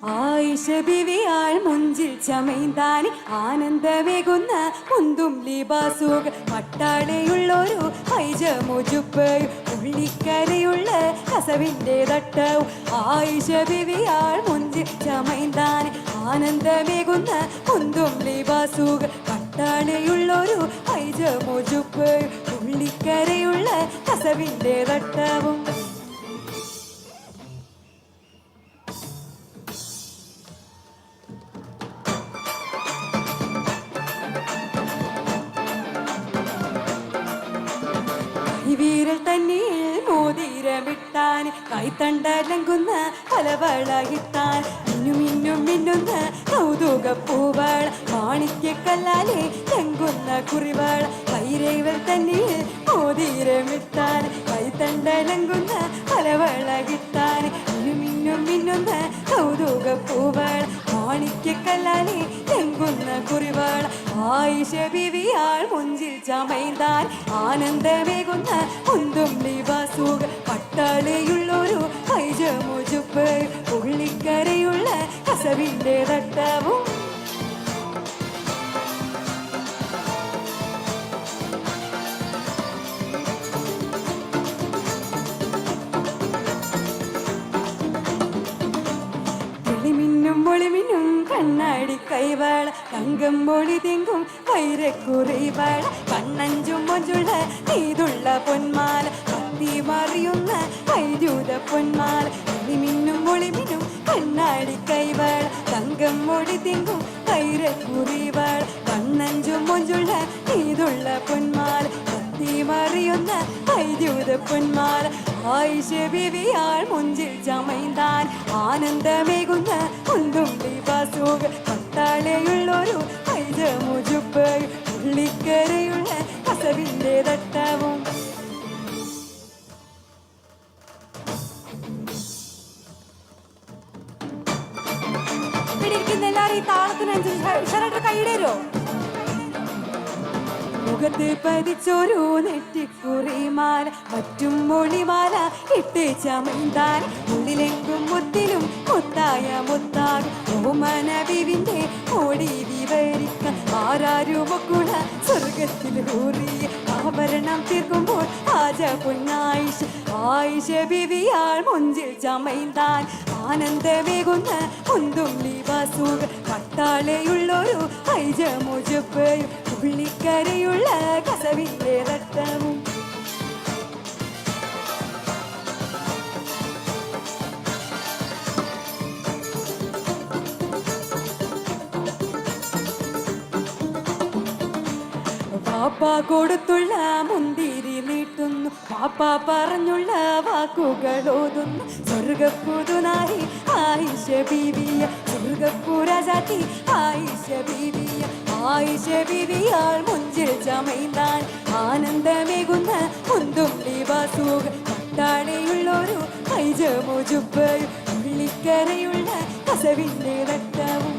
ആയിഷ ബിവിയാൾ മുഞ്ചിൽ ചമൈന്താനി ആനന്ദമേകുന്ന മുന്തും ലിബാസുക പട്ടാളയുള്ളൊരു ഹൈജമുജുപ്പയും ഉള്ളിക്കരയുള്ള കസവിൻ്റെ തട്ടവും ആയിഷ ബിവിയാൾ മുഞ്ചിൽ ചമൈന്താനി ആനന്ദമേകുന്ന മുന്തും ലിബാസുക പട്ടാളയുള്ളൊരു ഹൈജമുജുപ്പയും ഉള്ളിക്കരയുള്ള കസവിൻ്റെ തട്ടവും വീരൽ തന്നിൽ മോതിരമിട്ടാൻ കൈത്തണ്ടലങ്കുന്ന പലവളകിട്ടാൻ മിന്നും മിന്നുന്ന കൗതുക പൂവൾ മാണിക്യക്കല്ലാലെ ലങ്കുന്ന കുറിവൾ കൈരേവൽ തന്നിൽ മോതിരമിട്ടാൻ കൈത്തണ്ടലങ്കുന്ന പലവളകിട്ടാൻ മിന്നും മിന്നുന്ന കൗതുക പൂവൾ മാണിക്യക്കല്ലാലെ ലങ്കുന്ന കുറിവൾ ആയിഷ ബിവിയാൾ മുഞ്ചിൽ ചമൈന്താൻ ആനന്ദമേകുന്ന മുന്തും ലിബാസുക പട്ടാളയുള്ളൊരു ഹൈജമുജുപ്പ് ഉള്ളിക്കരയുള്ള കസവിൻ്റെ തട്ടവും മൊളിമിന്നും കണ്ണാടി കൈവാള തങ്കം മൊഴി തിങ്കും വൈരക്കുറിവാള കണ്ണഞ്ചും മൊഞ്ചുള്ള നീതുള്ള പൊന്മാല കത്തി മറിയുന്ന വൈദ്യുത പൊന്മാല മൊളിമിന്നും മൊളിമിന്നും കണ്ണാടി കൈവാള തങ്കം മൊഴി തിങ്കും വൈരക്കുറിവാള കണ്ണഞ്ചും മൊഞ്ചുള്ള നീതുള്ള പൊന്മാല കത്തി മറിയുന്ന വൈദ്യുത പൊന്മാല ആയിഷ ബിവിയാൾ മുഞ്ചിൽ ചമൈന്താൻ ആനന്ദമേകുന്ന മുന്തും ലിബാസുക പട്ടാളയുള്ളൊരു ഹൈജമുജുപ്പ് ഉള്ളിക്കരയുള്ള കസവിൻ്റെ തട്ടവും എല്ലാവരും ഈ താളത്തിനനുസരിച്ച് കൈയിടരോ മുഖത്ത് പതിച്ചൊരു നെറ്റിക്കുറിമാല മറ്റും മൊഴിമാല ഇട്ട് ചമൈന്താൻ ഉള്ളിലെങ്കും മുത്തിലും മുത്തായ മുത്താകും ഓമന ബിവിൻ്റെ ഓടി വിവരിക്കാൻ ആരാരുമൊക്കുള്ള സ്വർഗത്തിൽ ഊറിയ ആഭരണം തീർക്കുമ്പോൾ ആജ പൊന്നായിഷ ആയിഷ ബിവിയാൾ മുഞ്ചിൽ ചമൈന്താൻ ആനന്ദമേകുന്ന മുന്തും ലിബാസുക പട്ടാളയുള്ളൊരു ഹൈജമുജുപ്പയും ഉള്ളിക്കരയുള്ള കസവിൻ്റെ തട്ടവും പാപ്പ കൊടുത്തുള്ള മുന്തിരി നീട്ടുന്നു പാപ്പ പറഞ്ഞുള്ള വാക്കുകൾ ഓതുന്നു സ്വർഗപ്പുതുനായി ആയിഷ ബീവിയ സ്വർഗപ്പുരജാതി ആയിഷ ബീവിയ ആയിഷ ബീവിയാൾ മുഞ്ചിൽ ചമൈന്താൻ ആനന്ദമേകുന്ന മുന്തും ലിബാസുക പട്ടാളയുള്ളൊരു ഹൈജമുജുപ്പയും ഉള്ളിക്കരയുള്ള കസവിൻ്റെ തട്ടവും